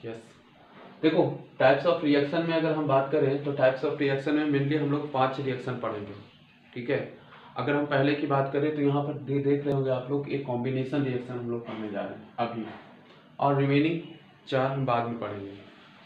Yes. देखो, types of reaction में अगर हम बात करें तो टाइप्स ऑफ रिएक्शन में मेनली हम लोग 5 रिएक्शन पढ़ेंगे। ठीक है, अगर हम पहले की बात करें तो यहाँ पर देख रहे होंगे आप लोग, एक कॉम्बिनेशन रिएक्शन हम लोग पढ़ने जा रहे हैं अभी, और रिमेनिंग 4 हम बाद में पढ़ेंगे।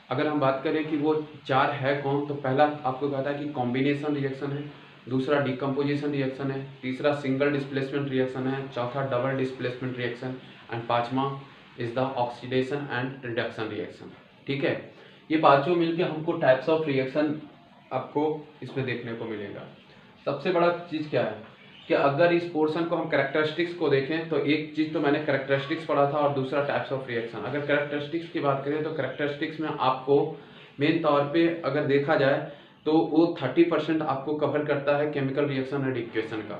अगर हम बात करें कि वो 4 है कौन, तो पहला आपको कहता है कि कॉम्बिनेशन रिएक्शन है, दूसरा डिकम्पोजिशन रिएक्शन है, तीसरा सिंगल डिस्प्लेसमेंट रिएक्शन है, चौथा डबल डिस्प्लेसमेंट रिएक्शन, एंड पांचवा is the oxidation and reduction reaction. ठीक है, ये पांचों मिलके हमको टाइप्स ऑफ रिएक्शन आपको इसमें देखने को मिलेगा। सबसे बड़ा चीज़ क्या है कि अगर इस पोर्शन को हम कैरेक्टरिस्टिक्स को देखें तो एक चीज़ तो मैंने कैरेक्टरिस्टिक्स पढ़ा था और दूसरा टाइप्स ऑफ रिएक्शन। अगर कैरेक्टरिस्टिक्स की बात करें तो कैरेक्टरिस्टिक्स में आपको मेन तौर पे अगर देखा जाए तो वो 30% आपको कवर करता है केमिकल रिएक्शन एंड इक्वेशन का।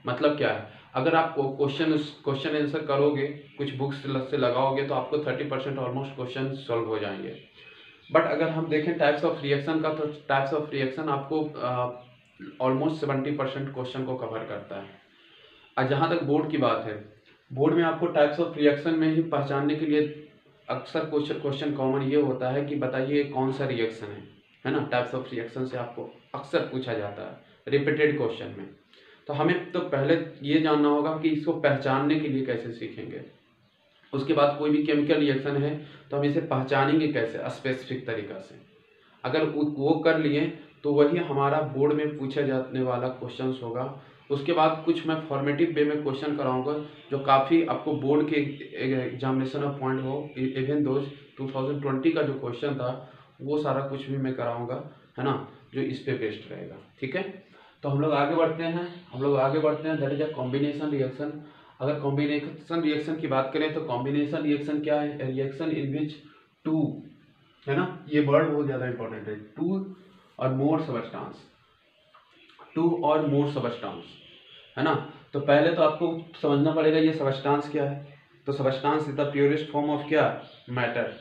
मतलब क्या है, अगर आप क्वेश्चन आंसर करोगे, कुछ बुक्स से लगाओगे तो आपको 30% ऑलमोस्ट क्वेश्चन सॉल्व हो जाएंगे। बट अगर हम देखें टाइप्स ऑफ रिएक्शन का, तो टाइप्स ऑफ रिएक्शन आपको ऑलमोस्ट 70% क्वेश्चन को कवर करता है। और जहाँ तक बोर्ड की बात है, बोर्ड में आपको टाइप्स ऑफ रिएक्शन में ही पहचानने के लिए अक्सर क्वेश्चन कॉमन ये होता है कि बताइए कौन सा रिएक्शन है ना। टाइप्स ऑफ रिएक्शन से आपको अक्सर पूछा जाता है रिपीटेड क्वेश्चन में। तो हमें तो पहले ये जानना होगा कि इसको पहचानने के लिए कैसे सीखेंगे। उसके बाद कोई भी केमिकल रिएक्शन है तो हम इसे पहचानेंगे कैसे, स्पेसिफिक तरीका से। अगर वो कर लिए तो वही हमारा बोर्ड में पूछा जाने वाला क्वेश्चंस होगा। उसके बाद कुछ मैं फॉर्मेटिव वे में क्वेश्चन कराऊंगा जो काफ़ी आपको बोर्ड के एग्जामिनेशन ऑफ पॉइंट हो। इवन दोज 2020 का जो क्वेश्चन था वो सारा कुछ भी मैं कराऊंगा, है ना, जो इस पे बेस्ड रहेगा। ठीक है, तो हम लोग आगे बढ़ते हैं that is a combination reaction. अगर कॉम्बिनेशन रिएक्शन की बात करें तो कॉम्बिनेशन रिएक्शन क्या है, रिएक्शन इन विच टू, है ना, ये वर्ड बहुत ज्यादा इंपॉर्टेंट है, टू और मोर सबस्टांस, टू और मोर सबस्टांस, है ना। तो पहले तो आपको समझना पड़ेगा ये सबस्टांस क्या है। तो substance is the purest form of क्या, मैटर,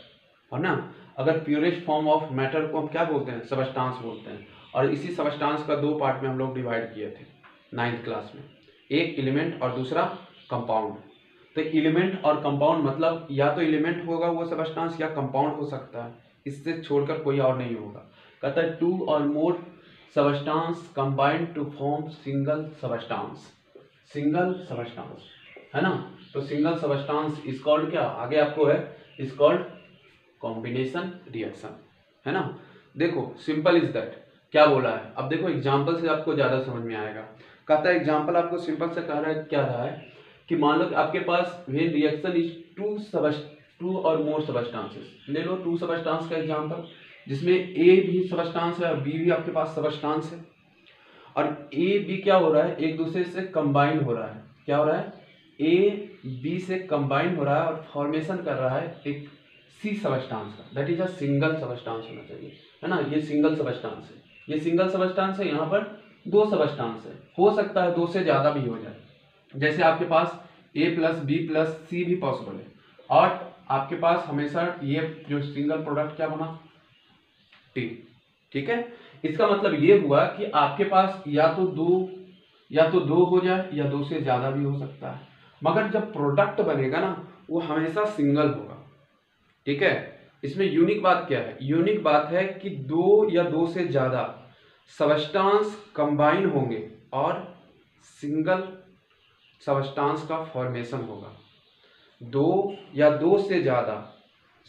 है ना। अगर प्योरेस्ट फॉर्म ऑफ मैटर को हम क्या बोलते हैं, सबस्टांस बोलते हैं। और इसी सबस्टांस का 2 पार्ट में हम लोग डिवाइड किए थे 9th क्लास में, एक एलिमेंट और दूसरा कंपाउंड। तो एलिमेंट और कंपाउंड मतलब या तो एलिमेंट होगा वो सबस्टांस या कंपाउंड हो सकता है, इससे छोड़कर कोई और नहीं होगा। कहता है टू और more substance combined to form single substance, single substance, है ना। तो सिंगल सबस्टांस इज कॉल्ड क्या, आगे आपको है, इज कॉल्ड कॉम्बिनेशन रिएक्शन, है ना। देखो सिंपल इज दैट, क्या बोला है, अब देखो एग्जांपल से आपको ज्यादा समझ में आएगा। कहता है एग्जांपल आपको सिंपल से कह रहा है, क्या रहा है कि मान लो आपके पास व्हेन रिएक्शन इज टू और मोर सबस्टांसेस, ले लो 2 सबस्टांस का एग्जांपल जिसमें ए भी सबस्टांस है और बी भी आपके पास सबस्टांस है। और ए बी क्या हो रहा है, एक दूसरे से कंबाइन हो रहा है। क्या हो रहा है, ए बी से कंबाइन हो रहा है और फॉर्मेशन कर रहा है एक सी सबस्टांस का, that is a single substance होना चाहिए, है ना। ये सिंगल सबस्टांस है, ये सिंगल सबस्टांस है, यहाँ पर 2 सबस्टांस है, हो सकता है 2 से ज्यादा भी हो जाए। जैसे आपके पास ए प्लस बी प्लस सी भी पॉसिबल है, और आपके पास हमेशा ये जो सिंगल प्रोडक्ट क्या बना, टी। ठीक है, इसका मतलब ये हुआ कि आपके पास या तो दो हो जाए या 2 से ज्यादा भी हो सकता है, मगर जब प्रोडक्ट बनेगा ना वो हमेशा सिंगल होगा। ठीक है, इसमें यूनिक बात क्या है, यूनिक बात है कि 2 या 2 से ज्यादा सबस्टांस कंबाइन होंगे और सिंगल सबस्टांस का फॉर्मेशन होगा। 2 या 2 से ज्यादा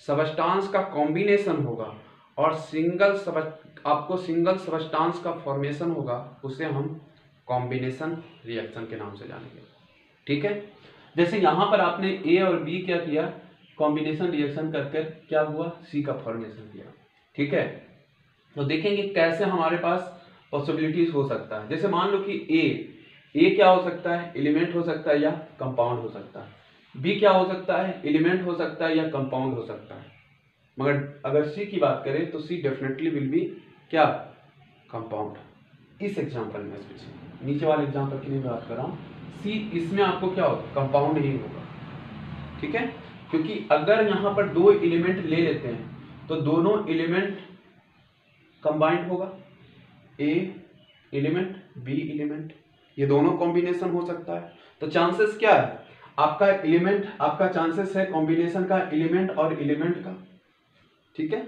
सबस्टांस का कॉम्बिनेशन होगा और आपको सिंगल सबस्टांस का फॉर्मेशन होगा, उसे हम कॉम्बिनेशन रिएक्शन के नाम से जानेंगे। ठीक है, जैसे यहां पर आपने ए और बी क्या किया, कॉम्बिनेशन रिएक्शन करके क्या हुआ, सी का फॉर्मेशन किया। ठीक है, तो देखेंगे कैसे हमारे पास पॉसिबिलिटीज हो सकता है। जैसे मान लो कि ए क्या हो सकता है, एलिमेंट हो सकता है या कंपाउंड हो सकता है। बी क्या हो सकता है, एलिमेंट हो सकता है या कंपाउंड हो सकता है। मगर अगर सी की बात करें तो सी डेफिनेटली विल बी क्या, कंपाउंड। इस एग्जांपल में स्पेशली नीचे वाले एग्जांपल की नहीं बात कर रहा हूँ, सी इसमें आपको क्या होगा, कंपाउंड ही होगा। ठीक है, क्योंकि अगर यहाँ पर 2 एलिमेंट ले लेते हैं तो दोनों एलिमेंट कंबाइंड होगा, ए एलिमेंट बी एलिमेंट, ये दोनों कॉम्बिनेशन हो सकता है। तो चांसेस क्या है, आपका एलिमेंट, आपका चांसेस है कॉम्बिनेशन का एलिमेंट और एलिमेंट का, ठीक है।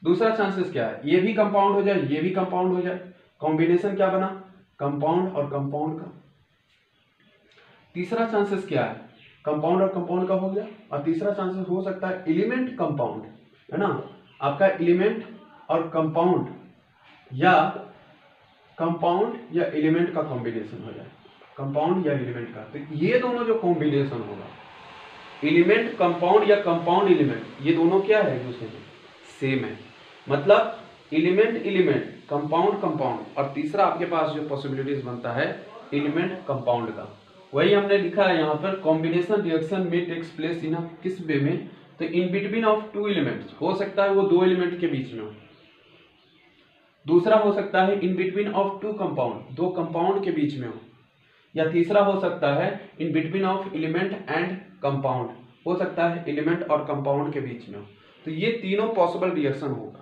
दूसरा चांसेस क्या है, ये भी कंपाउंड हो जाए, ये भी कंपाउंड हो जाए, कॉम्बिनेशन क्या बना, कंपाउंड और कंपाउंड का। तीसरा चांसेस क्या है, कंपाउंड और कंपाउंड का हो गया। और तीसरा चांसेस हो सकता है एलिमेंट कंपाउंड, है ना, आपका एलिमेंट और कंपाउंड या कंपाउंड या एलिमेंट का कॉम्बिनेशन हो जाए, कंपाउंड या एलिमेंट का। तो ये दोनों जो कॉम्बिनेशन होगा, एलिमेंट कंपाउंड या कंपाउंड एलिमेंट, ये दोनों क्या है, एक दूसरे में सेम है। मतलब एलिमेंट एलिमेंट, कंपाउंड कंपाउंड, और तीसरा आपके पास जो पॉसिबिलिटीज बनता है एलिमेंट कंपाउंड का, वही हमने लिखा है यहाँ पर। कॉम्बिनेशन रिएक्शन में टेक्स प्लेस इन किस वे में, तो इन बिटवीन ऑफ टू एलिमेंट्स, हो सकता है वो दो एलिमेंट के बीच में हो। दूसरा हो सकता है in between of two compound, दो कंपाउंड के बीच में हो। या तीसरा हो सकता है in between of element and compound, हो सकता है एलिमेंट और कंपाउंड के बीच में हो। तो ये तीनों पॉसिबल रिएक्शन होगा।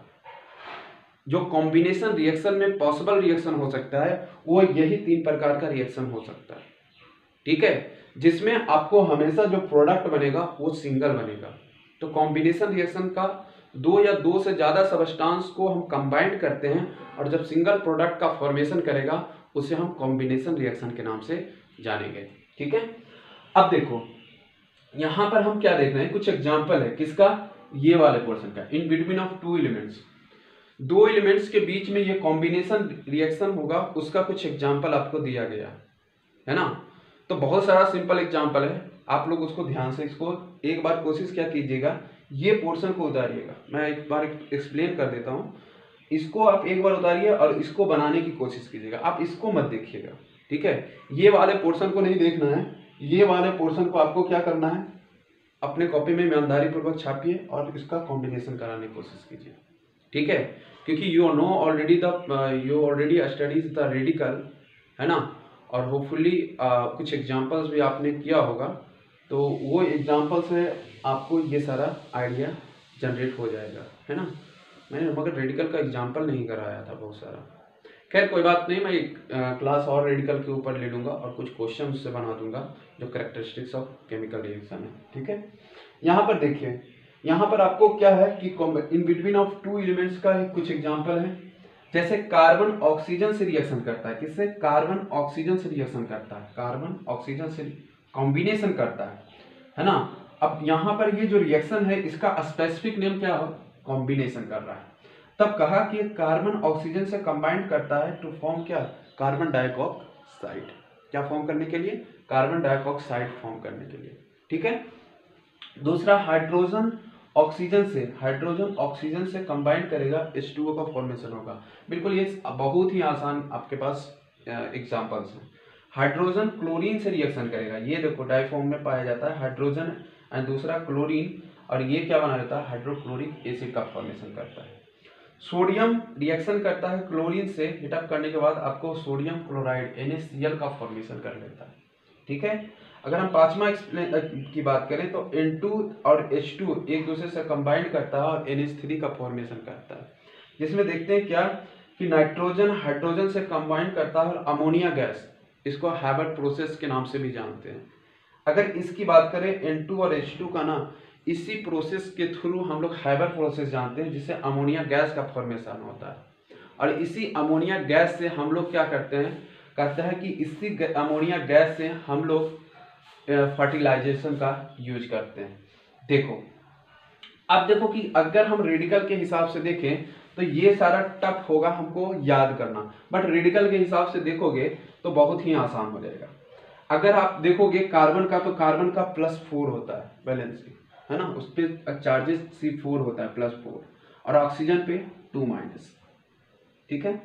जो कॉम्बिनेशन रिएक्शन में पॉसिबल रिएक्शन हो सकता है वो यही तीन प्रकार का रिएक्शन हो सकता है, ठीक है, जिसमें आपको हमेशा जो प्रोडक्ट बनेगा वो सिंगल बनेगा। तो कॉम्बिनेशन रिएक्शन का दो या दो से ज्यादा सबस्टांस को हम कंबाइंड करते हैं और जब सिंगल प्रोडक्ट का फॉर्मेशन करेगा उसे हम कॉम्बिनेशन रिएक्शन के नाम से जानेंगे, ठीक है। अब देखो यहां पर हम क्या देख रहे हैं, कुछ एग्जांपल है किसका, ये वाले पोर्शन का, इन बिटवीन ऑफ टू एलिमेंट्स, दो एलिमेंट्स के बीच में ये कॉम्बिनेशन रिएक्शन होगा, उसका कुछ एग्जांपल आपको दिया गया है ना। तो बहुत सारा सिंपल एग्जांपल है, आप लोग उसको ध्यान से इसको एक बार कोशिश क्या कीजिएगा, ये पोर्शन को उतारिएगा, मैं एक बार एक्सप्लेन कर देता हूँ। इसको आप एक बार उतारिए और इसको बनाने की कोशिश कीजिएगा, आप इसको मत देखिएगा, ठीक है। ये वाले पोर्शन को नहीं देखना है, ये वाले पोर्शन को आपको क्या करना है, अपने कॉपी में ईमानदारी पूर्वक छापिए और इसका कॉम्बिनेशन कराने की कोशिश कीजिए, ठीक है। क्योंकि you know already you already studies the radical, है ना, और होपफुली कुछ एग्जांपल्स भी आपने किया होगा, तो वो एग्जांपल से आपको ये सारा आइडिया जनरेट हो जाएगा, है ना। मैंने मगर रेडिकल का एग्जांपल नहीं कराया था बहुत सारा, खैर कोई बात नहीं, मैं एक क्लास और रेडिकल के ऊपर ले लूँगा और कुछ क्वेश्चन उससे बना दूंगा जो कैरेक्टरिस्टिक्स ऑफ केमिकल रिएक्शन है, ठीक है। यहाँ पर देखिए, यहाँ पर आपको क्या है कि इन बिटवीन ऑफ टू एलिमेंट्स का कुछ एग्जांपल है, जैसे कार्बन ऑक्सीजन से रिएक्शन करता है, किससे, कार्बन ऑक्सीजन से रिएक्शन करता है, कार्बन ऑक्सीजन से कॉम्बिनेशन करता है ना। अब यहाँ पर ये जो रिएक्शन है इसका स्पेसिफिक नेम क्या हो, कॉम्बिनेशन कर रहा है। तब कहा कि कार्बन ऑक्सीजन से कंबाइंड करता है टू फॉर्म क्या, कार्बन डाइऑक्साइड, क्या फॉर्म करने के लिए, कार्बन डाइऑक्साइड फॉर्म करने के लिए, ठीक है। दूसरा हाइड्रोजन ऑक्सीजन से कंबाइन करेगा, H2O का फॉर्मेशन होगा। बिल्कुल ये बहुत ही आसान आपके पास एग्जांपल्स हैं। हाइड्रोजन क्लोरीन से रिएक्शन करेगा, ये देखो डाइफॉर्म में पाया जाता है हाइड्रोजन एंड दूसरा क्लोरीन, और ये क्या बना देता है, हाइड्रोक्लोरिक एसिड का फॉर्मेशन करता है। सोडियम रिएक्शन करता है क्लोरीन से, हीटअप करने के बाद आपको सोडियम क्लोराइड NaCl का फॉर्मेशन कर लेता है, ठीक है। अगर हम पांचवा की बात करें तो N2 और H2 एक दूसरे से कंबाइंड करता है और NH3 का फॉर्मेशन करता है, जिसमें देखते हैं क्या कि नाइट्रोजन हाइड्रोजन से कंबाइन करता है और अमोनिया गैस, इसको हैबर्ट प्रोसेस के नाम से भी जानते हैं। अगर इसकी बात करें N2 और H2 का ना, इसी प्रोसेस के थ्रू हम लोग हैबर्ट प्रोसेस जानते हैं जिससे अमोनिया गैस का फॉर्मेशन होता है, और इसी अमोनिया गैस से हम लोग क्या करते हैं, कहते हैं कि इसी अमोनिया गैस से हम लोग फर्टिलाइजेशन का यूज करते हैं। देखो अब देखो कि अगर हम रेडिकल के हिसाब से देखें तो ये सारा टफ होगा हमको याद करना, बट रेडिकल के हिसाब से देखोगे तो बहुत ही आसान हो जाएगा। अगर आप देखोगे कार्बन का, तो कार्बन का +4 होता है वैलेंसी, है ना, उस पर चार्जेस C4 होता है +4, और ऑक्सीजन पे 2-, ठीक है।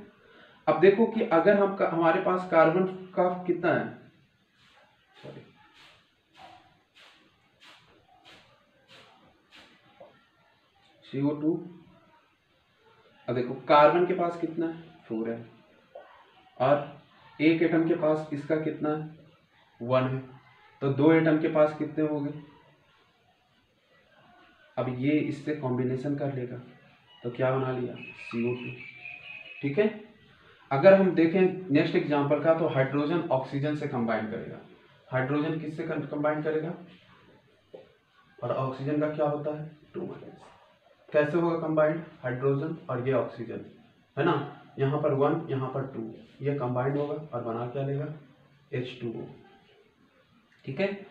अब देखो कि अगर हम हमारे पास कार्बन का कितना है, सॉरी CO2, अब देखो कार्बन के पास कितना है, 4 है, और एक एटम के पास इसका कितना है, 1 है, तो 2 एटम के पास कितने हो गए। अब ये इससे कॉम्बिनेशन कर लेगा तो क्या बना लिया, CO2, ठीक है। अगर हम देखें नेक्स्ट एग्जांपल का, तो हाइड्रोजन ऑक्सीजन से कंबाइन करेगा, हाइड्रोजन किससे कंबाइन करेगा, और ऑक्सीजन का क्या होता है, 2-। कैसे होगा कंबाइंड? हाइड्रोजन और ये ऑक्सीजन है ना, यहाँ पर 1 यहाँ पर 2, ये कंबाइंड होगा और बना क्या लेगा? H2O। ठीक है,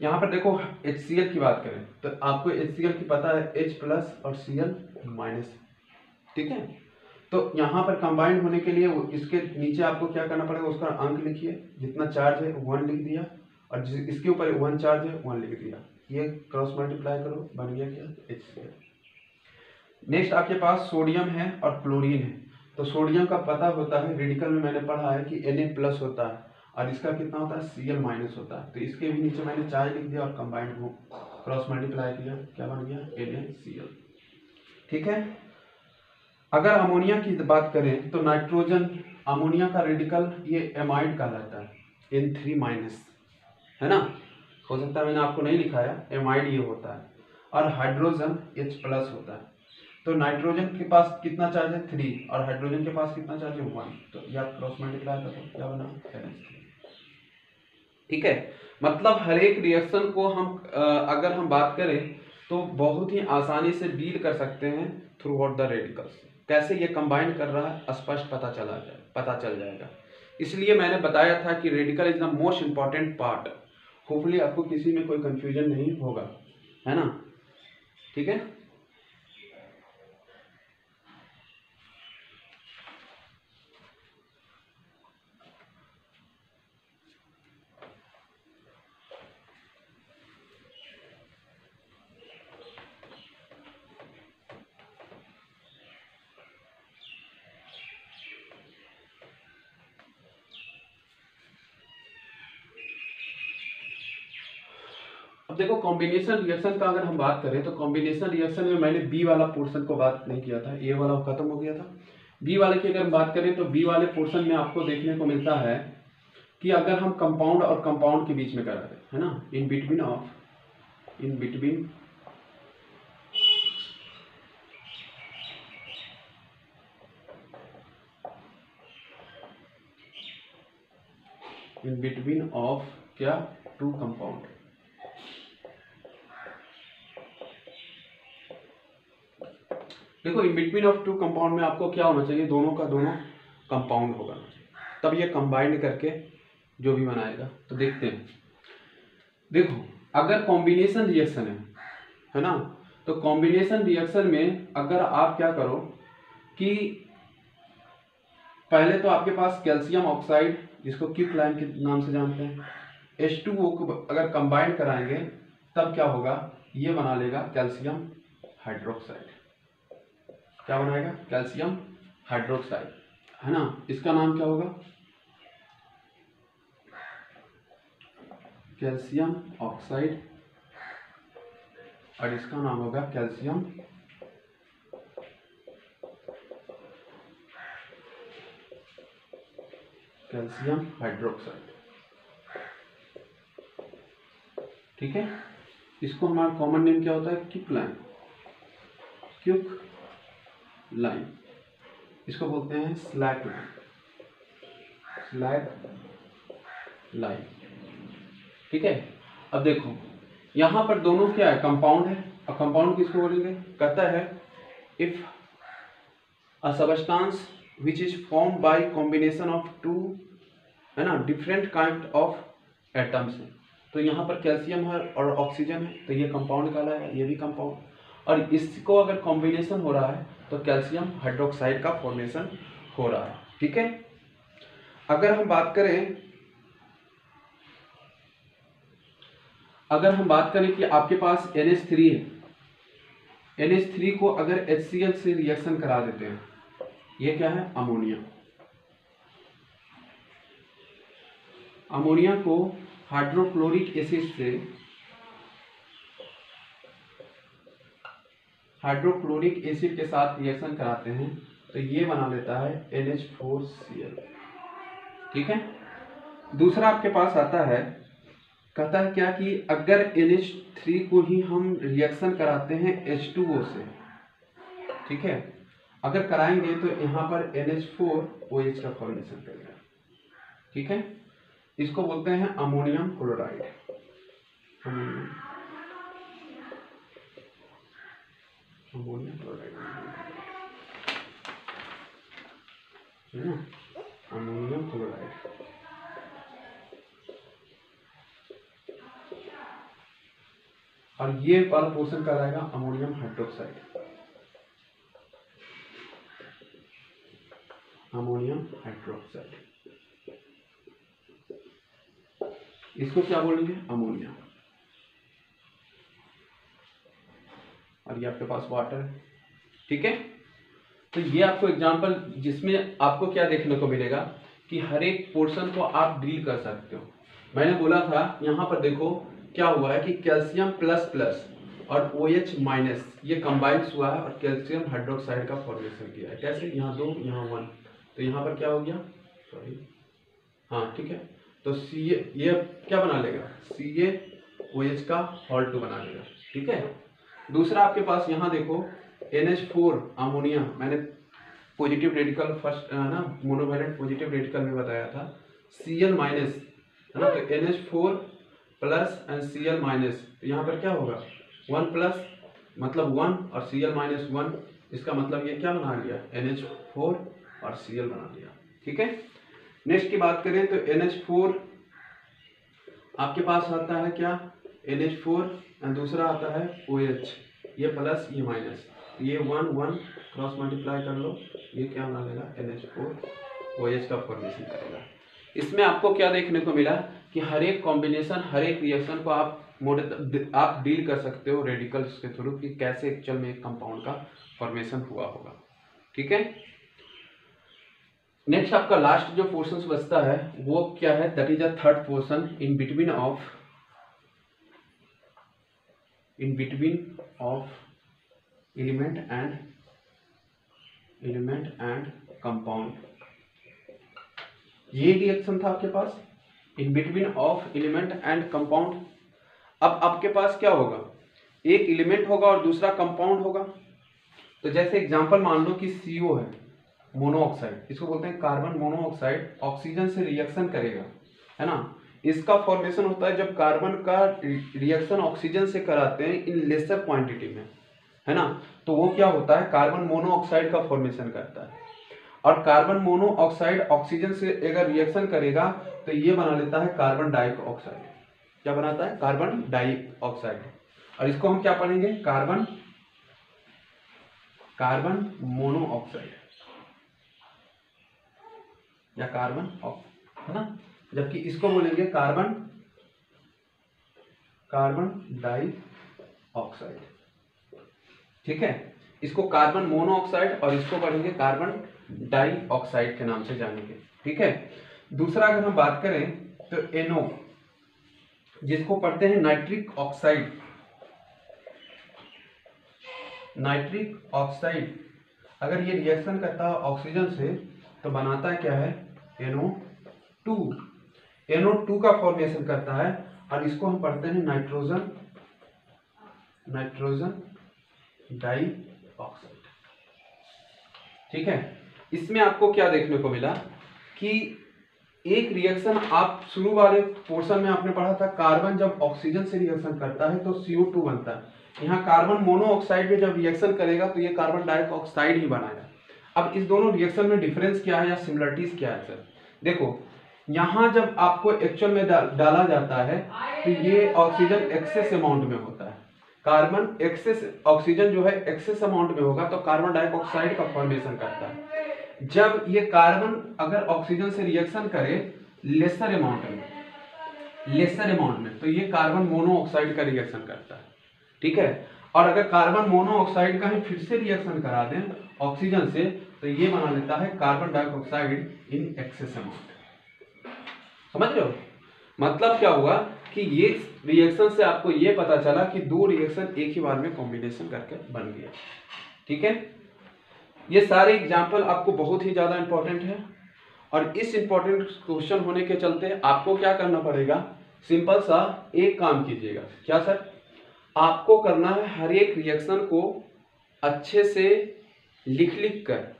यहाँ पर देखो HCl की बात करें तो आपको HCl की पता है H प्लस और Cl माइनस। ठीक है, तो यहाँ पर कंबाइंड होने के लिए इसके नीचे आपको क्या करना पड़ेगा? उसका अंक लिखिए, जितना चार्ज है 1 लिख दिया और इसके ऊपर 1 चार्ज है 1 लिख दिया, ये क्रॉस मल्टीप्लाई करो, बन गया क्या? HCl। नेक्स्ट आपके पास सोडियम है और क्लोरीन है। तो सोडियम का पता होता है, रेडिकल में मैंने पढ़ा है कि Na प्लस होता है और इसका कितना होता है? Cl माइनस होता है। तो इसके भी नीचे मैंने चार्ज लिख दिया और कंबाइंड को क्रॉस मल्टीप्लाई किया, क्या बन गया? NaCl। ठीक है, अगर अमोनिया की बात करें तो नाइट्रोजन, अमोनिया का रेडिकल ये एमाइड कहलाता है, N3 माइनस, है ना, हो सकता है मैंने आपको नहीं लिखाया, एमाइड ये होता है, और हाइड्रोजन H प्लस होता है। तो नाइट्रोजन के पास कितना चार्ज है? 3 और हाइड्रोजन के पास कितना चार्ज है? 1। तो ये आप क्रॉस मल्टीप्लाई करो, क्या बना? NH3। ठीक है, मतलब हर एक रिएक्शन को हम अगर हम बात करें तो बहुत ही आसानी से डील कर सकते हैं थ्रू आउट द रेडिकल्स। कैसे ये कंबाइन कर रहा है स्पष्ट पता चल जाएगा। इसलिए मैंने बताया था कि radical is the most important part. Hopefully आपको किसी में कोई कंफ्यूजन नहीं होगा, है ना। ठीक है, अब देखो कॉम्बिनेशन रिएक्शन का अगर हम बात करें तो कॉम्बिनेशन रिएक्शन में मैंने बी वाला पोर्शन को बात नहीं किया था, ए वाला खत्म हो गया था। बी वाले की अगर हम बात करें तो बी वाले पोर्शन में आपको देखने को मिलता है कि अगर हम कंपाउंड और कंपाउंड के बीच में करा रहे है ना, इन बिटवीन ऑफ क्या? 2 कंपाउंड। देखो इन बिटवीन ऑफ 2 कंपाउंड में आपको क्या होना चाहिए? दोनों का दोनों कंपाउंड होगा, तब ये कंबाइंड करके जो भी बनाएगा। तो देखते हैं, देखो अगर कॉम्बिनेशन रिएक्शन है ना, तो कॉम्बिनेशन रिएक्शन में अगर आप क्या करो कि पहले तो आपके पास कैल्शियम ऑक्साइड, जिसको क्विकलाइम के नाम से जानते हैं, H2O को अगर कंबाइन कराएंगे तब क्या होगा? ये बना लेगा कैल्शियम हाइड्रोक्साइड। क्या बनाएगा? कैल्शियम हाइड्रोक्साइड, है ना। इसका नाम क्या होगा? कैल्शियम ऑक्साइड, और इसका नाम होगा कैल्शियम हाइड्रोक्साइड। ठीक है, इसको हमारा कॉमन नेम क्या होता है? Quicklime, line. इसको बोलते हैं स्लैक लाइन। ठीक है, अब देखो यहां पर दोनों क्या है? कंपाउंड है। और कंपाउंड किसको बोलेंगे? कहता है if a substance which is form by combination of 2, है ना, डिफरेंट काइंड ऑफ एटम्स है। तो यहाँ पर कैल्शियम है और ऑक्सीजन है, तो ये कंपाउंड कहलाएगा, ये भी कंपाउंड। और इसको अगर कॉम्बिनेशन हो रहा है तो कैल्शियम हाइड्रोक्साइड का फॉर्मेशन हो रहा है। ठीक है, अगर हम बात करें कि आपके पास NH3 है, NH3 को अगर HCl से रिएक्शन करा देते हैं, ये क्या है? अमोनिया को हाइड्रोक्लोरिक एसिड के साथ रिएक्शन कराते हैं तो ये बना लेता है NH4Cl। ठीक है, दूसरा आपके पास आता है, कहता है क्या कि अगर NH3 को ही हम रिएक्शन कराते हैं H2O से, ठीक है, अगर कराएंगे तो यहाँ पर NH4OH का फॉर्मेशन करेगा। ठीक है, इसको बोलते हैं अमोनियम क्लोराइड। अमोनियम क्लोराइड है ना, अमोनियम क्लोराइड। और ये वाला पोर्शन क्या रहेगा, अमोनियम हाइड्रोक्साइड, अमोनियम हाइड्रोक्साइड, इसको क्या बोलेंगे, अमोनिया। और ये आपके पास वाटर है, ठीक है। तो ये आपको एग्जांपल जिसमें आपको क्या देखने को मिलेगा कि हर एक पोर्शन को आप डील कर सकते हो। मैंने बोला था यहाँ पर देखो क्या हुआ है कि कैल्शियम प्लस प्लस और OH माइनस ये कंबाइंस हुआ है और कैल्शियम हाइड्रोक्साइड का फॉर्मेशन किया है। कैसे, यहाँ 2 यहाँ 1, तो यहाँ पर क्या हो गया, सॉरी हाँ ठीक है, तो Ca ये क्या बना लेगा, CaOH का होल 2 बना लेगा, ठीक है। दूसरा आपके पास यहाँ देखो NH4 अमोनिया, मैंने पॉजिटिव रेडिकल फर्स्ट ना मोनोवैलेंट पॉजिटिव रेडिकल में बताया था, Cl माइनस है ना, तो NH4 plus and Cl minus, तो यहाँ पर क्या होगा 1 प्लस मतलब 1 और Cl माइनस 1, इसका मतलब ये क्या बना लिया, NH4 और Cl बना लिया, ठीक है। नेक्स्ट की बात करें तो NH4 आपके पास आता है क्या, NH4 और दूसरा आता है OH, ये प्लस ये माइनस, ये 1 1 क्रॉस मल्टीप्लाई कर लो, ये क्या बना लेगा, NH4 OH का फॉर्मेशन करेगा। इसमें आपको क्या देखने को मिला कि हर एक कॉम्बिनेशन, हर एक रिएक्शन को आप डील कर सकते हो रेडिकल्स के थ्रू कि कैसे एक्चुअल में एक कंपाउंड का फॉर्मेशन हुआ होगा, ठीक है। नेक्स्ट आपका लास्ट जो पोर्शन बचता है वो क्या है, that is a third portion in between of element and compound. ये रिएक्शन था आपके पास in between of element and compound. अब आपके पास क्या होगा, एक एलिमेंट होगा और दूसरा कंपाउंड होगा। तो जैसे एग्जांपल मान लो कि CO है मोनोऑक्साइड, इसको बोलते हैं कार्बन मोनोऑक्साइड, ऑक्सीजन से रिएक्शन करेगा, है ना। इसका फॉर्मेशन होता है जब कार्बन का रिएक्शन ऑक्सीजन से कराते हैं इन लेसर क्वांटिटी में, है ना, तो वो क्या होता है, कार्बन मोनोऑक्साइड का फॉर्मेशन करता है। और कार्बन मोनोऑक्साइड ऑक्सीजन से अगर रिएक्शन करेगा तो ये बना लेता है कार्बन डाइऑक्साइड। क्या बनाता है, कार्बन डाइऑक्साइड। और इसको हम क्या पढ़ेंगे, कार्बन मोनोऑक्साइड या कार्बन है ना, जबकि इसको बोलेंगे कार्बन डाइऑक्साइड, ठीक है। इसको कार्बन मोनोऑक्साइड और इसको पढ़ेंगे कार्बन डाइऑक्साइड के नाम से जानेंगे, ठीक है। दूसरा अगर हम बात करें तो NO, जिसको पढ़ते हैं नाइट्रिक ऑक्साइड, अगर ये रिएक्शन करता है ऑक्सीजन से तो बनाता है क्या है, NO2 का फॉर्मेशन करता है और इसको हम पढ़ते हैं नाइट्रोजन डाइऑक्साइड, ठीक है। इसमें आपको क्या देखने को मिला कि एक रिएक्शन आप शुरू वाले पोर्शन में आपने पढ़ा था, कार्बन जब ऑक्सीजन से रिएक्शन करता है तो CO2 बनता है। यहाँ कार्बन मोनोऑक्साइड में जब रिएक्शन करेगा तो ये कार्बन डाइऑक्साइड ही बनाएगा। अब इस दोनों रिएक्शन में डिफरेंस क्या है या सिमिलरिटीज क्या है सर, देखो यहाँ जब आपको एक्चुअल में डाला जाता है तो ये ऑक्सीजन एक्सेस अमाउंट में होता है, कार्बन ऑक्सीजन जो है एक्सेस अमाउंट में होगा तो कार्बन डाइऑक्साइड का फॉर्मेशन करता है। जब ये कार्बन अगर ऑक्सीजन से रिएक्शन करे लेसर अमाउंट में तो ये कार्बन मोनोऑक्साइड का रिएक्शन करता है, ठीक है। और अगर कार्बन मोनोऑक्साइड का ही फिर से रिएक्शन करा दें ऑक्सीजन से तो ये बना लेता है carbon dioxide in excess amount. समझ रहे हो, मतलब क्या हुआ कि ये रिएक्शन से आपको ये पता चला कि दो रिएक्शन एक ही बार में कॉम्बिनेशन करके बन गया, ठीक है। ये सारे एग्जाम्पल आपको बहुत ही ज्यादा इंपॉर्टेंट है और इस इंपॉर्टेंट क्वेश्चन होने के चलते आपको क्या करना पड़ेगा, सिंपल सा एक काम कीजिएगा। क्या सर, आपको करना है हर एक रिएक्शन को अच्छे से लिख कर,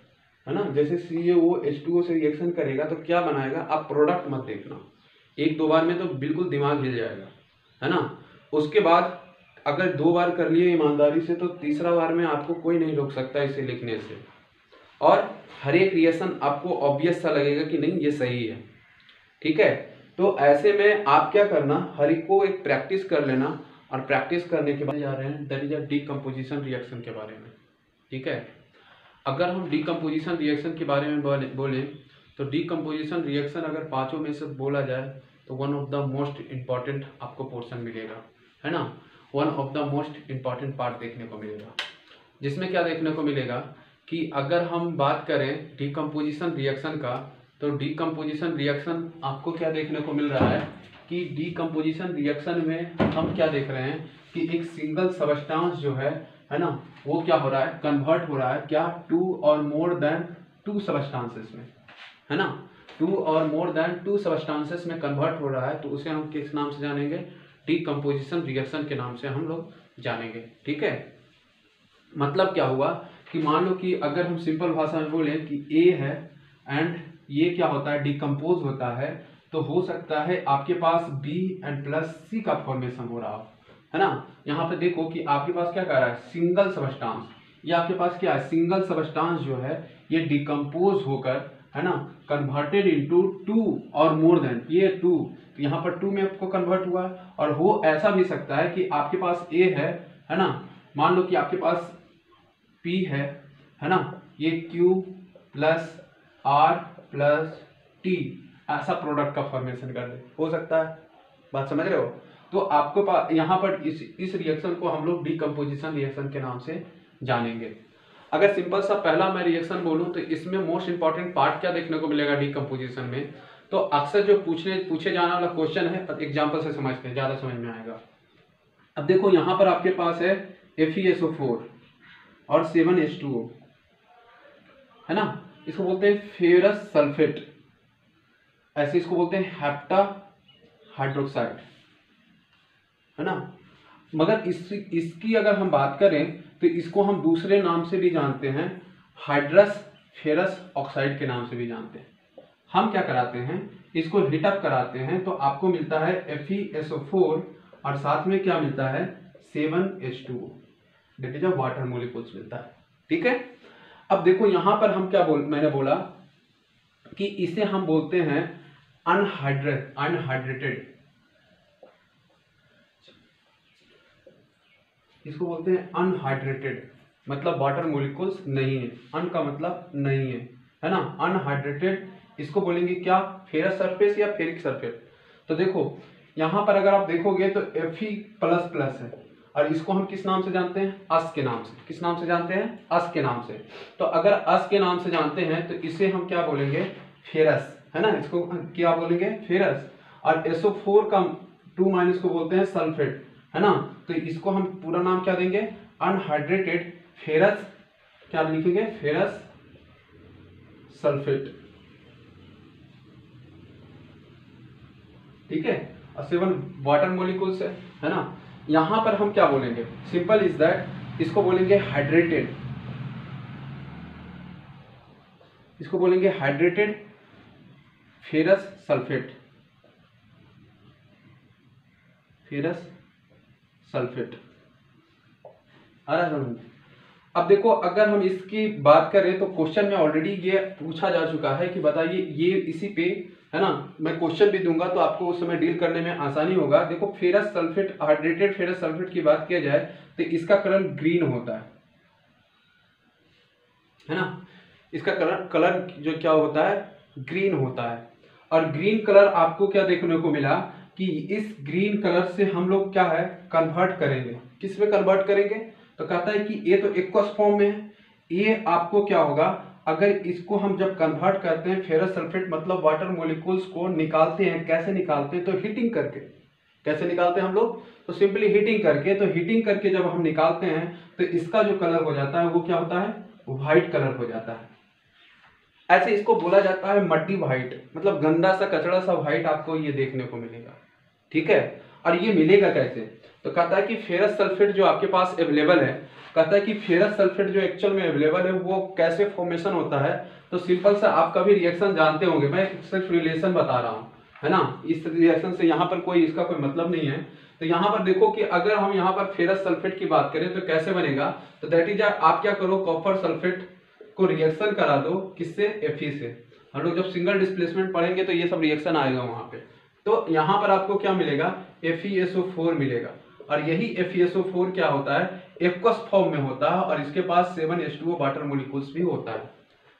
है ना। जैसे CaOH2O से रिएक्शन करेगा तो क्या बनाएगा, आप प्रोडक्ट मत देखना, एक दो बार में तो बिल्कुल दिमाग हिल जाएगा, है ना। उसके बाद अगर 2 बार कर लिए ईमानदारी से तो तीसरा बार में आपको कोई नहीं रोक सकता इसे लिखने से, और हर एक रिएक्शन आपको ऑब्वियस सा लगेगा कि नहीं ये सही है। ठीक है, तो ऐसे में आप क्या करना, हर एक को एक प्रैक्टिस कर लेना, और प्रैक्टिस करने के बाद जा रहे हैं that is a decomposition reaction के बारे में। ठीक है, अगर हम डीकम्पोजिशन रिएक्शन के बारे में बोले तो डीकम्पोजिशन रिएक्शन अगर पांचों में से बोला जाए तो one of the most important आपको पोर्शन मिलेगा, है ना, one of the most important part देखने को मिलेगा, जिसमें क्या देखने को मिलेगा कि अगर हम बात करें डीकम्पोजिशन रिएक्शन का, तो डीकम्पोजिशन रिएक्शन आपको क्या देखने को मिल रहा है कि डीकम्पोजिशन रिएक्शन में हम क्या देख रहे हैं कि एक सिंगल सबस्टेंस जो है ना, वो क्या हो रहा है, कन्वर्ट हो रहा है क्या, 2 और मोर देन 2 सबस्टेंसेस में, है ना, 2 और मोर देन 2 सबस्टेंसेस में कन्वर्ट हो रहा है, तो उसे हम किस नाम से जानेंगे, डीकम्पोजिशन रिएक्शन के नाम से हम लोग जानेंगे। ठीक है, मतलब क्या हुआ कि मान लो कि अगर हम सिंपल भाषा में बोले कि ए है एंड ये क्या होता है, डिकम्पोज होता है, तो हो सकता है आपके पास बी एंड प्लस सी का फॉर्मेशन हो रहा हो, है ना। यहाँ पे देखो कि आपके पास क्या कर रहा है, सिंगल सबस्टेंस, ये आपके पास क्या है, सिंगल सबस्टेंस जो है ये डिकम्पोज होकर, है ना, कन्वर्टेड इनटू 2 और मोर देन, ये 2, तो यहाँ पर 2 में आपको कन्वर्ट हुआ है। और हो ऐसा भी सकता है कि आपके पास ए है ना, मान लो कि आपके पास P है ना, ये Q plus R plus T ऐसा प्रोडक्ट का फॉर्मेशन कर दे, हो सकता है, बात समझ रहे हो। तो आपको पास यहाँ पर इस रिएक्शन को हम लोग डीकम्पोजिशन रिएक्शन के नाम से जानेंगे। अगर सिंपल सा पहला मैं रिएक्शन बोलूँ तो इसमें मोस्ट इंपॉर्टेंट पार्ट क्या देखने को मिलेगा डीकम्पोजिशन में, तो अक्सर जो पूछे जाने वाला क्वेश्चन है, एग्जाम्पल से समझते हैं, ज़्यादा समझ में आएगा। अब देखो यहाँ पर आपके पास है FeSO4 और 7H2O, है ना, इसको बोलते हैं फेरस सल्फेट, ऐसे इसको बोलते हैं हेप्टा हाइड्रोक्साइड, है ना। मगर इसकी अगर हम बात करें तो इसको हम दूसरे नाम से भी जानते हैं, हाइड्रस फेरस ऑक्साइड के नाम से भी जानते हैं। हम क्या कराते हैं, इसको हीटअप कराते हैं तो आपको मिलता है FeSO4 और साथ में क्या मिलता है 7H2O, that is a water molecules मिलता है। ठीक है, अब देखो यहाँ पर हम क्या मैंने बोला कि इसे हम बोलते हैं अनहाइड्रेटेड, इसको बोलते हैं अनहाइड्रेटेड, मतलब वाटर मॉलिक्यूल्स नहीं है, अन का मतलब नहीं है ना, अनहाइड्रेटेड, इसको बोलेंगे क्या, फेरस सरफेस या फेरिक सरफेस। तो देखो यहाँ पर अगर आप देखोगे तो Fe++ है, और इसको हम किस नाम से जानते हैं, अस के नाम से, किस नाम से जानते हैं, अस के नाम से। तो अगर अस के नाम से जानते हैं तो इसे हम क्या बोलेंगे, फेरस, है ना, इसको क्या बोलेंगे, फेरस। और SO4 का 2- को बोलते हैं सल्फेट, है ना, तो इसको हम पूरा नाम क्या देंगे, अनहाइड्रेटेड फेरस, क्या लिखेंगे, फेरस सल्फेट। ठीक है, और 7 वाटर मॉलिक्यूल्स है ना। यहां पर हम क्या बोलेंगे, सिंपल इज दैट, इसको बोलेंगे हाइड्रेटेड, इसको बोलेंगे hydrated ferrous sulphate, ferrous sulphate. आ रहा है। अब देखो अगर हम इसकी बात करें तो क्वेश्चन में ऑलरेडी ये पूछा जा चुका है कि बताइए, ये इसी पे, है ना, मैं क्वेश्चन भी दूंगा तो आपको उस समय डील करने में आसानी होगा। देखो ferrous sulphate, hydrated ferrous sulphate की बात किया जाए तो इसका कलर ग्रीन होता है ना, इसका कलर जो क्या होता है, ग्रीन होता है। और ग्रीन कलर आपको क्या देखने को मिला कि इस ग्रीन कलर से हम लोग क्या है, कन्वर्ट करेंगे, किस में कन्वर्ट करेंगे, तो कहता है कि ये तो एक्वस फॉर्म में है, ये आपको क्या होगा, अगर इसको हम जब कन्वर्ट करते हैं फेरस सल्फेट मतलब वाटर मॉलिक्यूल्स को निकालते हैं, कैसे निकालते हैं, तो हीटिंग करके। कैसे निकालते हैं हम लोग, तो सिंपली हीटिंग करके। तो हीटिंग करके जब हम निकालते हैं तो इसका जो कलर हो जाता है वो क्या होता है, व्हाइट कलर हो जाता है। ऐसे इसको बोला जाता है मड्डी व्हाइट, मतलब गंदा सा कचड़ा सा व्हाइट आपको ये देखने को मिलेगा। ठीक है, और ये मिलेगा कैसे, तो कहता है कि फेरस सल्फेट जो आपके पास अवेलेबल है, कहता है कि फेरस सल्फेट जो एक्चुअल में अवेलेबल है वो कैसे फॉर्मेशन होता है। तो सिंपल सा आप कभी रिएक्शन जानते होंगे, मैं सिर्फ रिलेशन बता रहा हूँ, है ना, इस रिएक्शन से यहाँ पर कोई इसका कोई मतलब नहीं है। तो यहाँ पर देखो कि अगर हम यहाँ पर फेरस सल्फेट की बात करें तो कैसे बनेगा, तो दैट इज आप क्या करो, कॉपर सल्फेट को रिएक्शन करा दो, किससे, Fe से। हम लोग जब सिंगल डिस्प्लेसमेंट पढ़ेंगे तो ये सब रिएक्शन आएगा वहां पे। तो यहाँ पर आपको क्या मिलेगा, FeSO4 मिलेगा। और यही FeSO4 क्या होता है, एक्वस फॉर्म में होता है और इसके पास 7H2O वाटर मोलिक्यूल्स भी होता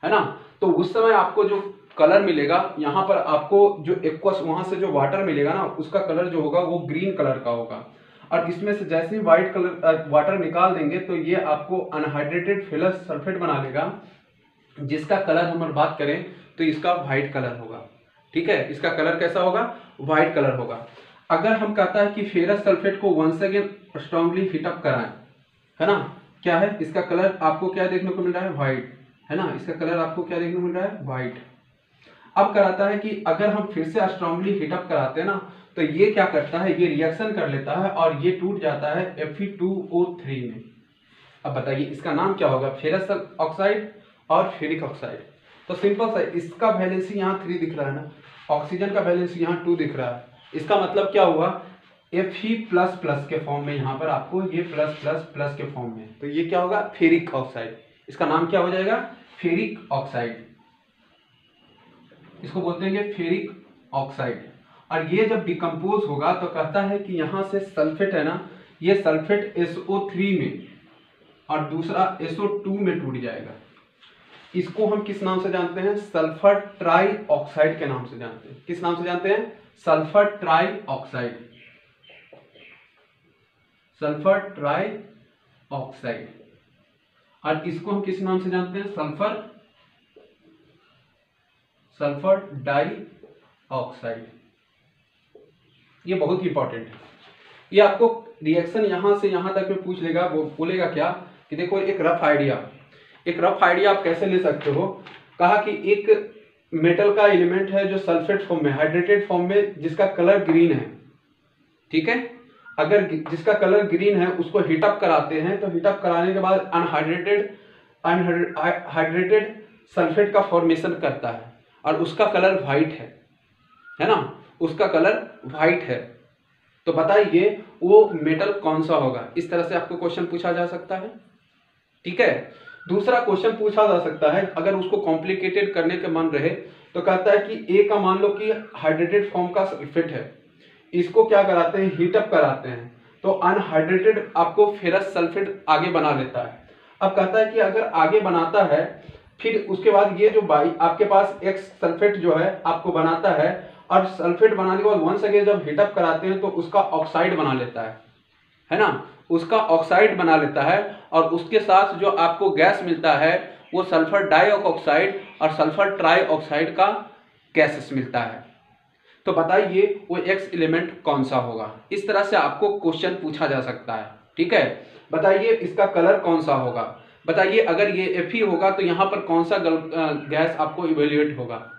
है ना। तो उस समय आपको जो कलर मिलेगा, यहाँ पर आपको जो एक्वस वहां से जो वाटर मिलेगा ना, उसका कलर जो होगा वो ग्रीन कलर का होगा। और इसमें से जैसे ही व्हाइट कलर वाटर निकाल देंगे तो ये आपको अनहाइड्रेटेड फेरस सल्फेट बना लेगा, जिसका कलर हम बात करें तो इसका व्हाइट कलर होगा। ठीक है, इसका कलर कैसा होगा, व्हाइट कलर होगा। अगर हम कहता है कि फेरस सल्फेट को once again strongly heat up कराएं, है ना, क्या है इसका कलर आपको क्या देखने को मिल रहा है, व्हाइट, है ना, इसका कलर आपको क्या देखने को मिल रहा है, व्हाइट। अब कराता है कि अगर हम फिर से स्ट्रांगली हीट अप कराते हैं ना, तो ये क्या करता है, ये रिएक्शन कर लेता है और ये टूट जाता है Fe2O3 में। अब बताइए इसका नाम क्या होगा, फेरस ऑक्साइड और फेरिक ऑक्साइड। तो सिंपल सा, इसका वैलेंसी यहाँ 3 दिख रहा है ना, ऑक्सीजन का वैलेंसी यहाँ 2 दिख रहा है। इसका मतलब क्या हुआ, Fe++ के फॉर्म में, यहाँ पर आपको ये प्लस के फॉर्म में, तो ये क्या होगा, फेरिक ऑक्साइड। इसका नाम क्या हो जाएगा, फेरिक ऑक्साइड। इसको बोलते हैं फेरिक ऑक्साइड। और ये जब डिकम्पोज होगा तो कहता है कि यहाँ से सल्फेट है ना, ये सल्फेट SO3 में और दूसरा SO2 में टूट जाएगा। इसको हम किस नाम से जानते हैं, सल्फर ट्राई ऑक्साइड के नाम से जानते हैं। किस नाम से जानते हैं, sulphur try oxide, sulphur try oxide. और इसको हम किस नाम से जानते हैं, सल्फर डाई ऑक्साइड। ये बहुत ही इंपॉर्टेंट है। ये आपको रिएक्शन यहां से यहां तक में पूछ लेगा, वो बोलेगा क्या कि देखो एक रफ आइडिया आप कैसे ले सकते हो। कहा कि एक मेटल का एलिमेंट है जो सल्फेट फॉर्म में, हाइड्रेटेड फॉर्म में, जिसका कलर ग्रीन है। ठीक है, अगर जिसका कलर ग्रीन है उसको हीटअप कराते हैं, तो हीटअप कराने के बाद अनहाइड्रेटेड सल्फेट का फॉर्मेशन करता है और उसका कलर व्हाइट है ना, उसका कलर व्हाइट है। तो बताइए वो मेटल कौन सा होगा। इस तरह से आपको क्वेश्चन पूछा जा सकता है। ठीक है, दूसरा क्वेश्चन पूछा जा सकता है, अगर उसको कॉम्प्लिकेटेड करने के मन रहे तो कहता है कि ए का मान लो कि हाइड्रेटेड फॉर्म का सल्फेट है, इसको क्या कराते हैं, हीटअप कराते हैं, तो अनहाइड्रेटेड आपको फेरस सल्फेट आगे बना लेता है। अब कहता है कि अगर आगे बनाता है, फिर उसके बाद ये जो आपके पास एक्स सल्फेट जो है आपको बनाता है, और सल्फेट बनाने के बाद वंस अगेन जब हीटअप कराते हैं तो उसका ऑक्साइड बना लेता है ना, उसका ऑक्साइड बना लेता है। और उसके साथ जो आपको गैस मिलता है वो सल्फर डाइऑक्साइड और सल्फर ट्राइऑक्साइड का गैसेस मिलता है। तो बताइए वो एक्स एलिमेंट कौन सा होगा। इस तरह से आपको क्वेश्चन पूछा जा सकता है। ठीक है, बताइए इसका कलर कौन सा होगा, बताइए अगर ये Fe होगा तो यहाँ पर कौन सा गैस आपको इवेल्युएट होगा।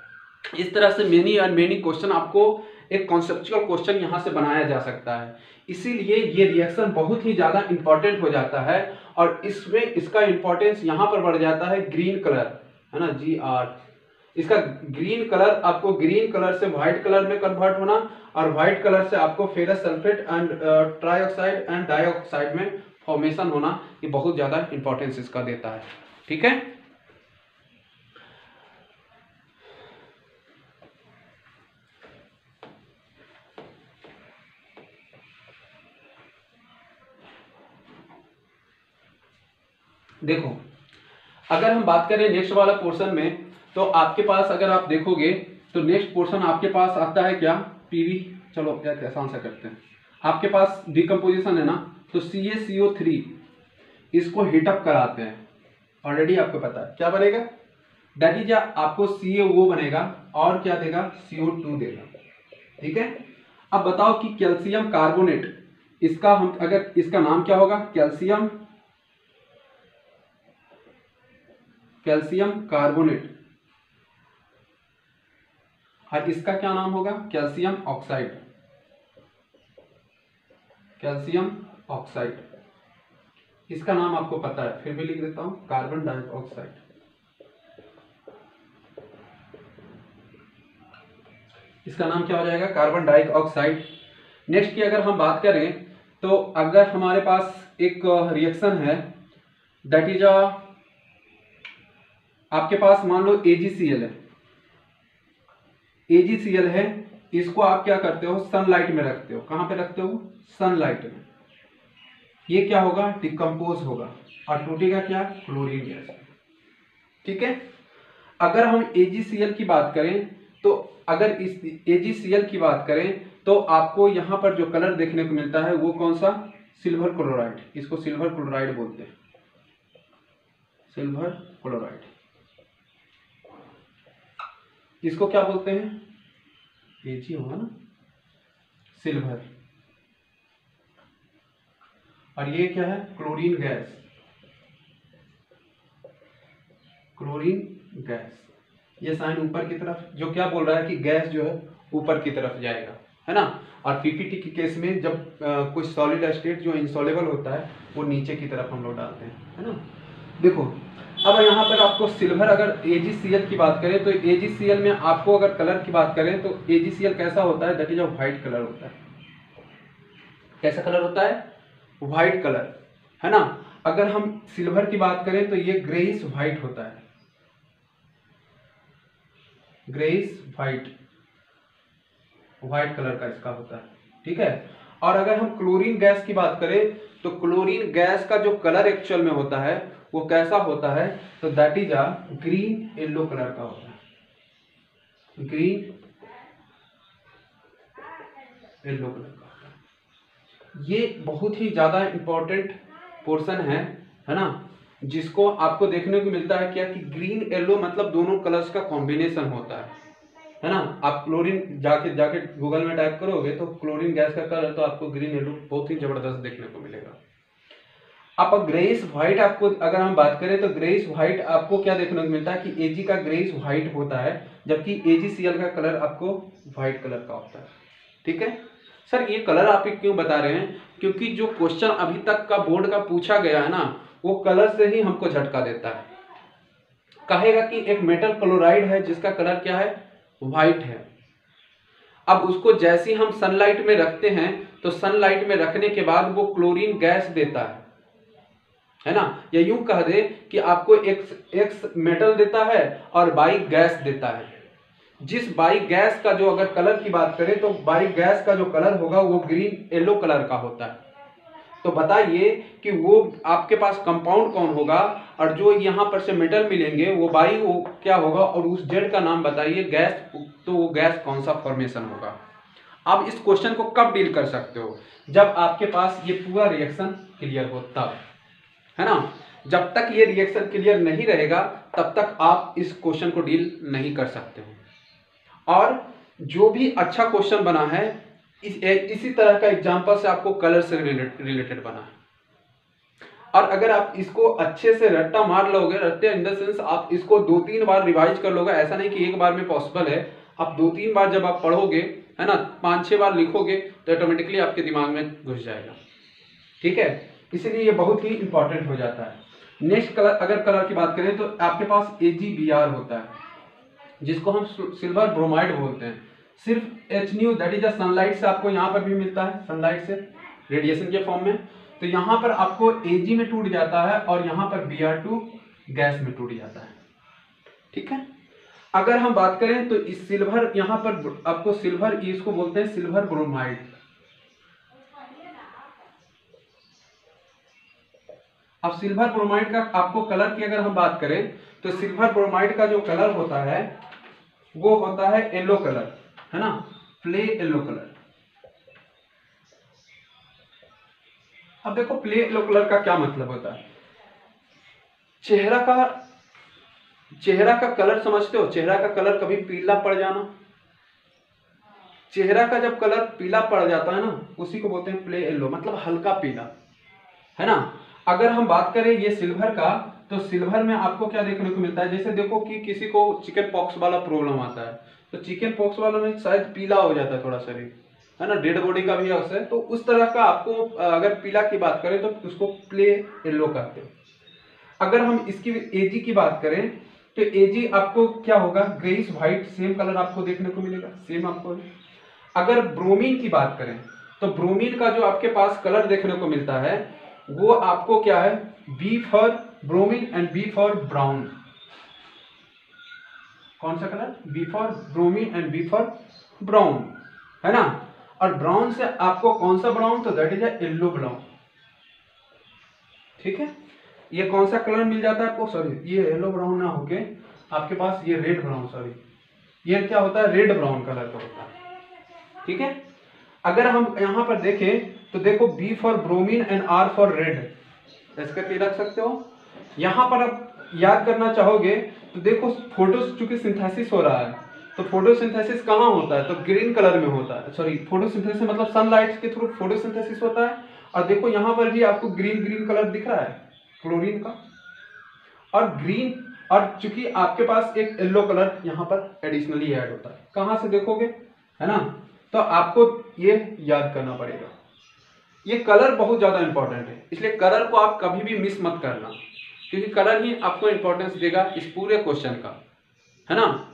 इस तरह से मेनी क्वेश्चन आपको एक कॉन्सेप्चुअल क्वेश्चन यहाँ से बनाया जा सकता है। इसीलिए ये रिएक्शन बहुत ही ज्यादा इंपॉर्टेंट हो जाता है, और इसमें इसका इंपॉर्टेंस यहाँ पर बढ़ जाता है ग्रीन कलर, है ना, GR। इसका ग्रीन कलर, आपको ग्रीन कलर से व्हाइट कलर में कन्वर्ट होना, और व्हाइट कलर से आपको ferrous sulphate and trioxide and dioxide में फॉर्मेशन होना, ये बहुत ज्यादा इंपॉर्टेंस इसका देता है। ठीक है, देखो अगर हम बात करें नेक्स्ट वाला पोर्शन में, तो आपके पास अगर आप देखोगे तो नेक्स्ट पोर्शन आपके पास आता है क्या, पीवी। चलो क्या आसान सा करते हैं, आपके पास डिकम्पोजिशन है ना, तो CaCO3 इसको हीटअप कराते हैं। ऑलरेडी आपको पता है क्या बनेगा, दैट इज आपको CaO बनेगा और क्या देगा, CO2 देगा। ठीक है, अब बताओ कि कैल्शियम कार्बोनेट, इसका हम अगर इसका नाम क्या होगा, कैल्शियम कार्बोनेट, और इसका क्या नाम होगा, कैल्शियम ऑक्साइड, कैल्शियम ऑक्साइड। इसका नाम आपको पता है, फिर भी लिख देता हूं, कार्बन डाइऑक्साइड। इसका नाम क्या हो जाएगा, कार्बन डाइऑक्साइड। नेक्स्ट की अगर हम बात करें तो अगर हमारे पास एक रिएक्शन है दैट इज आपके पास मान लो AgCl है, AgCl है, इसको आप क्या करते हो सनलाइट में रखते हो। कहां पे रखते हो? सनलाइट में। ये क्या होगा? डिकम्पोज होगा और टूटेगा क्या? Chlorine gas. ठीक है। अगर हम AgCl की बात करें तो अगर इस AgCl की बात करें तो आपको यहां पर जो कलर देखने को मिलता है वो कौन सा? Silver chloride. इसको सिल्वर क्लोराइड बोलते हैं, सिल्वर क्लोराइड। इसको क्या बोलते हैं? Ag होगा ना, सिल्वर। और ये क्या है? Chlorine gas, chlorine gas. ये साइन ऊपर की तरफ, जो क्या बोल रहा है कि गैस जो है ऊपर की तरफ जाएगा, है ना। और पीपीटी के केस में जब कुछ सॉलिड स्टेट जो इंसॉल्युबल होता है वो नीचे की तरफ हम लोग डालते हैं, है ना। देखो अब यहाँ पर आपको सिल्वर, अगर AgCl की बात करें तो AgCl में आपको अगर कलर की बात करें तो AgCl कैसा होता है? That is a white colour होता है। कैसा कलर होता है? व्हाइट कलर, है ना। अगर हम सिल्वर की बात करें तो ये ग्रेइश व्हाइट होता है, ग्रेइश व्हाइट, व्हाइट कलर का इसका होता है। ठीक है। और अगर हम क्लोरीन गैस की बात करें तो क्लोरीन गैस का जो कलर एक्चुअल में होता है वो कैसा होता है? तो that is a green yellow colour का होता है, ग्रीन येलो कलर का होता है। ये बहुत ही ज्यादा इंपॉर्टेंट पोर्शन है ना, जिसको आपको देखने को मिलता है क्या कि ग्रीन येलो मतलब दोनों कलर्स का कॉम्बिनेशन होता है ना। आप क्लोरीन जाके जाके गूगल में टाइप करोगे तो क्लोरीन गैस का कलर तो आपको ग्रीन येलो बहुत ही जबरदस्त देखने को मिलेगा। अब ग्रेइश व्हाइट आपको अगर हम बात करें तो ग्रेइश व्हाइट आपको क्या देखने को मिलता है कि Ag का ग्रेइश व्हाइट होता है, जबकि AgCl का कलर आपको व्हाइट कलर का होता है। ठीक है। सर ये कलर आप क्यों बता रहे हैं? क्योंकि जो क्वेश्चन अभी तक का बोर्ड का पूछा गया है ना वो कलर से ही हमको झटका देता है। कहेगा कि एक मेटल क्लोराइड है जिसका कलर क्या है? व्हाइट है। अब उसको जैसे ही हम सनलाइट में रखते हैं तो सनलाइट में रखने के बाद वो क्लोरीन गैस देता है ना। या यूं कह दे कि आपको एक्स मेटल देता है और बाई गैस देता है। जिस बाई गैस का जो अगर कलर की बात करें तो बाई गैस का जो कलर होगा वो ग्रीन येलो कलर का होता है। तो बताइए कि वो आपके पास कंपाउंड कौन होगा और जो यहां पर से मेटल मिलेंगे वो बाई वो क्या होगा, और उस जेड का नाम बताइए गैस, तो वो गैस कौन सा फॉर्मेशन होगा। आप इस क्वेश्चन को कब डील कर सकते हो? जब आपके पास ये पूरा रिएक्शन क्लियर हो तब, है ना। जब तक ये रिएक्शन क्लियर नहीं रहेगा तब तक आप इस क्वेश्चन को डील नहीं कर सकते हो। और जो भी अच्छा क्वेश्चन बना है इसी तरह का एग्जांपल से आपको कलर से रिलेटेड बना है। और अगर आप इसको अच्छे से रट्टा मार लोगे, रट्टे इन द सेंस आप इसको 2-3 बार रिवाइज कर लोगे, ऐसा नहीं कि एक बार में पॉसिबल है। आप 2-3 बार जब आप पढ़ोगे, है ना, 5-6 बार लिखोगे तो ऑटोमेटिकली आपके दिमाग में घुस जाएगा। ठीक है। इसलिए ये बहुत ही इंपॉर्टेंट हो जाता है। नेक्स्ट कलर, अगर कलर की बात करें तो आपके पास AgBr होता है जिसको हम सिल्वर ब्रोमाइड बोलते हैं। सिर्फ HNu दैट इज सनलाइट से आपको यहाँ पर भी मिलता है, सनलाइट से रेडिएशन के फॉर्म में। तो यहाँ पर आपको Ag में टूट जाता है और यहाँ पर Br2 गैस में टूट जाता है। ठीक है। अगर हम बात करें तो इस सिल्वर यहाँ पर आपको सिल्वर, इसको बोलते हैं सिल्वर ब्रोमाइड। अब सिल्वर ब्रोमाइड का आपको कलर की अगर हम बात करें तो सिल्वर ब्रोमाइड का जो कलर होता है वो होता है येलो कलर, है ना, प्ले येलो कलर। अब देखो प्ले येलो कलर का क्या मतलब होता है। चेहरा का कलर समझते हो? चेहरा का कलर कभी पीला पड़ जाना, चेहरा का जब कलर पीला पड़ जाता है ना उसी को बोलते हैं प्ले येलो, मतलब हल्का पीला, है ना। अगर हम बात करें ये सिल्वर का तो सिल्वर में आपको क्या देखने को मिलता है, जैसे देखो कि किसी को चिकन पॉक्स वाला प्रॉब्लम आता है तो चिकन पॉक्स वाला में शायद पीला हो जाता है थोड़ा शरीर, है ना, डेड बॉडी का भी अवसर है। तो उस तरह का आपको अगर पीला की बात करें तो उसको प्ले येलो कहते हैं। अगर हम इसकी Ag की बात करें तो Ag आपको क्या होगा, ग्रेइश व्हाइट, सेम कलर आपको देखने को मिलेगा, सेम आपको। अगर ब्रोमीन की बात करें तो ब्रोमीन का जो आपके पास कलर देखने को मिलता है वो आपको क्या है, B for bromine and B for brown. कौन सा colour, B for bromine and B for brown, है ना। और ब्राउन से आपको कौन सा ब्राउन, तो that is a yellow brown. ठीक है, ये कौन सा कलर मिल जाता है आपको, सॉरी ये येलो ब्राउन ना होके आपके पास ये रेड ब्राउन, सॉरी ये क्या होता है, रेड ब्राउन कलर का होता है। ठीक है, अगर हम यहां पर देखें तो देखो B for bromine and R for red, ऐसे करके रख सकते हो। यहां पर आप याद करना चाहोगे तो देखो फोटो चूंकि सिंथेसिस हो रहा है, तो फोटोसिंथेसिस कहाँ होता है, तो ग्रीन कलर में होता है, सॉरी फोटोसिंथेसिस मतलब सनलाइट के थ्रू फोटोसिंथेसिस होता है। और देखो यहाँ पर भी आपको ग्रीन ग्रीन कलर दिख रहा है क्लोरीन का, और ग्रीन, और चूंकि आपके पास एक येलो कलर यहाँ पर एडिशनली ऐड होता है, कहाँ से देखोगे, है ना। तो आपको ये याद करना पड़ेगा, ये कलर बहुत ज्यादा इंपॉर्टेंट है, इसलिए कलर को आप कभी भी मिस मत करना, क्योंकि कलर ही आपको इंपॉर्टेंस देगा इस पूरे क्वेश्चन का, है ना।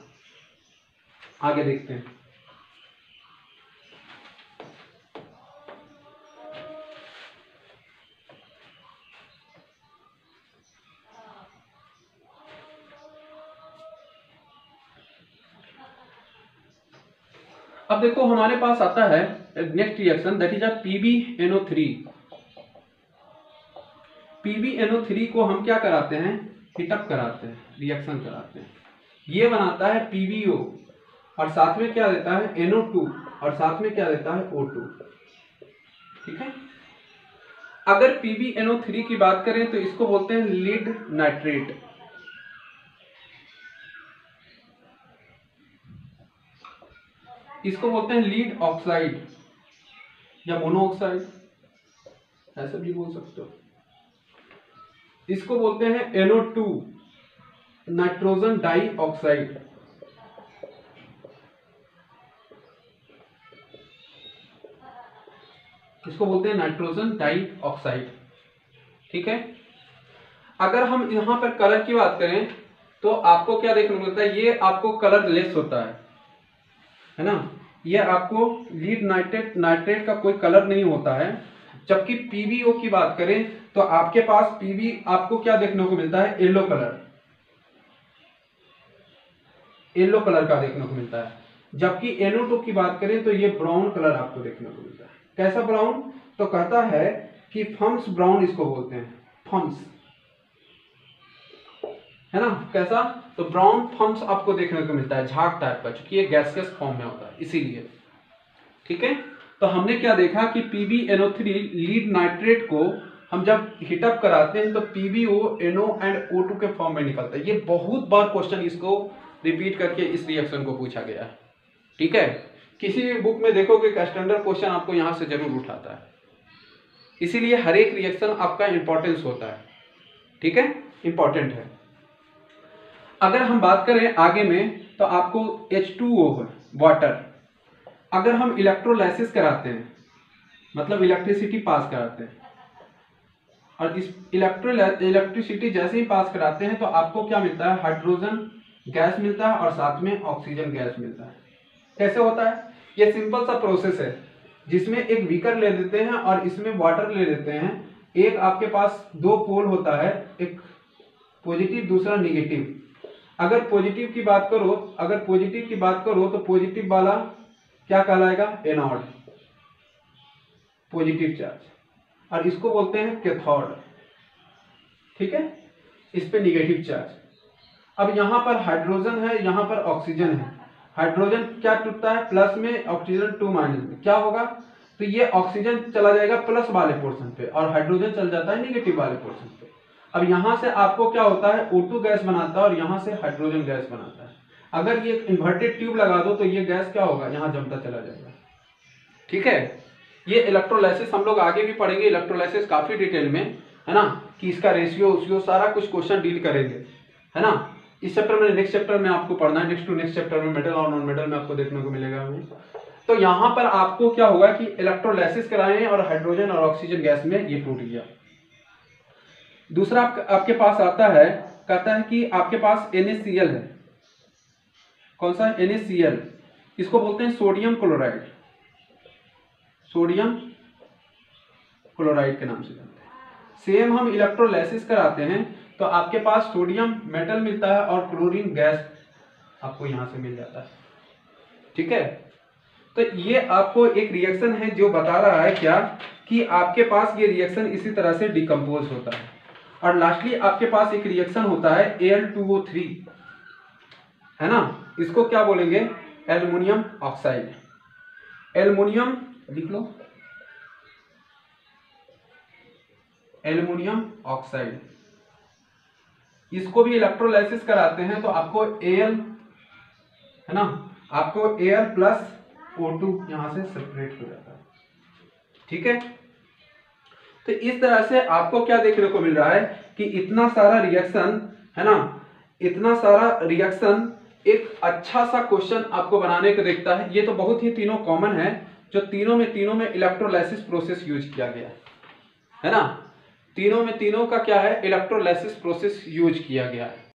आगे देखते हैं। अब देखो हमारे पास आता है next reaction, that is a PbNO3। PbNO3 को हम क्या कराते हैं, हीटअप कराते हैं, रिएक्शन कराते हैं। ये बनाता है PbO और साथ में क्या देता है NO2 और साथ में क्या देता है O2। ठीक है, अगर PbNO3 की बात करें तो इसको बोलते हैं लीड नाइट्रेट। इसको बोलते हैं लीड ऑक्साइड या मोनोऑक्साइड, ऐसे भी बोल सकते हो। इसको बोलते हैं NO2 नाइट्रोजन डाई ऑक्साइड। इसको बोलते हैं नाइट्रोजन डाई ऑक्साइड। ठीक है, अगर हम यहां पर कलर की बात करें तो आपको क्या देखने को मिलता है, ये आपको कलर लेस होता है ना। ये आपको लीड नाइट्रेट का कोई कलर नहीं होता है। जबकि PbO की बात करें तो आपके पास Pb आपको क्या देखने को मिलता है, येलो कलर, येलो कलर का देखने को मिलता है। जबकि NO2 की बात करें तो ये ब्राउन कलर आपको देखने को मिलता है। कैसा ब्राउन, तो कहता है कि फम्स ब्राउन इसको बोलते हैं, फम्स, है ना। कैसा, तो ब्राउन फम्स आपको देखने को मिलता है, झाग टाइप का, क्योंकि ये गैसियस फॉर्म में होता है इसीलिए। ठीक है, तो हमने क्या देखा कि PbNO3 लीड नाइट्रेट को हम जब हीटअप कराते हैं तो PbO NO एंड O2 के फॉर्म में निकलता है। ये बहुत बार क्वेश्चन इसको रिपीट करके इस रिएक्शन को पूछा गया है। ठीक है, किसी भी बुक में देखोगे कि स्टैंडर्ड क्वेश्चन आपको यहां से जरूर उठाता है, इसीलिए हर एक रिएक्शन आपका इंपॉर्टेंस होता है। ठीक है, इंपॉर्टेंट है। अगर हम बात करें आगे में तो आपको H2O है वाटर, अगर हम इलेक्ट्रोलाइसिस कराते हैं मतलब इलेक्ट्रिसिटी पास कराते हैं, और इस इलेक्ट्रिसिटी जैसे ही पास कराते हैं तो आपको क्या मिलता है, हाइड्रोजन गैस मिलता है और साथ में ऑक्सीजन गैस मिलता है। कैसे होता है, ये सिंपल सा प्रोसेस है जिसमें एक बीकर ले लेते हैं और इसमें वाटर ले लेते हैं। एक आपके पास दो पोल होता है, एक पॉजिटिव दूसरा निगेटिव। अगर पॉजिटिव की बात करो तो पॉजिटिव वाला क्या कहलाएगा, एनोड, पॉजिटिव चार्ज, और इसको बोलते हैं कैथोड। ठीक है, इस पे निगेटिव चार्ज। अब यहां पर हाइड्रोजन है, यहां पर ऑक्सीजन है। हाइड्रोजन क्या टूटता है, प्लस में, ऑक्सीजन 2 माइनस में, क्या होगा, तो ये ऑक्सीजन चला जाएगा प्लस वाले पोर्शन पे और हाइड्रोजन चल जाता है निगेटिव वाले पोर्शन पे। अब यहां से आपको क्या होता है, O2 गैस बनाता है और यहां से हाइड्रोजन गैस बनाता है। अगर ये इन्वर्टेड ट्यूब लगा दो तो ये गैस क्या होगा, यहां जमता चला जाएगा। ठीक है, ये इलेक्ट्रोलाइसिस हम लोग आगे भी पढ़ेंगे, इलेक्ट्रोलाइसिस काफी डिटेल में, है ना, कि इसका रेशियो सारा कुछ क्वेश्चन डील करेंगे, है ना। इस चैप्टर में, नेक्स्ट चैप्टर में आपको पढ़ना है, नेक्स्ट टू नेक्स्ट चैप्टर में मेटल और नॉन मेटल में आपको देखने को मिलेगा हमें। तो यहां पर आपको क्या हुआ कि इलेक्ट्रोलाइसिस कराए और हाइड्रोजन और ऑक्सीजन गैस में ये टूट गया। दूसरा आपके पास आता है, कहता है कि आपके पास NaCl है। कौन सा, NaCl, इसको बोलते हैं सोडियम क्लोराइड। सोडियम क्लोराइड के नाम से जानते हैं। सेम हम इलेक्ट्रोलाइसिस कराते हैं तो आपके पास सोडियम मेटल मिलता है और क्लोरीन गैस आपको यहां से मिल जाता है। ठीक है, तो ये आपको एक रिएक्शन है जो बता रहा है क्या कि आपके पास ये रिएक्शन इसी तरह से डिकम्पोज होता है। और लास्टली आपके पास एक रिएक्शन होता है Al2O3, है ना, इसको क्या बोलेंगे, एल्युमिनियम ऑक्साइड। एल्युमिनियम लिख लो, एल्युमिनियम ऑक्साइड। इसको भी इलेक्ट्रोलाइसिस कराते हैं तो आपको Al, है ना, आपको Al प्लस O2 यहां से सेपरेट हो जाता है। ठीक है, तो इस तरह से आपको क्या देखने को मिल रहा है कि इतना सारा रिएक्शन, है ना, इतना सारा रिएक्शन एक अच्छा सा क्वेश्चन आपको बनाने को देखता है। ये तो बहुत ही तीनों कॉमन है, जो तीनों में इलेक्ट्रोलाइसिस प्रोसेस यूज किया गया है ना, तीनों का क्या है, इलेक्ट्रोलाइसिस प्रोसेस यूज किया गया है।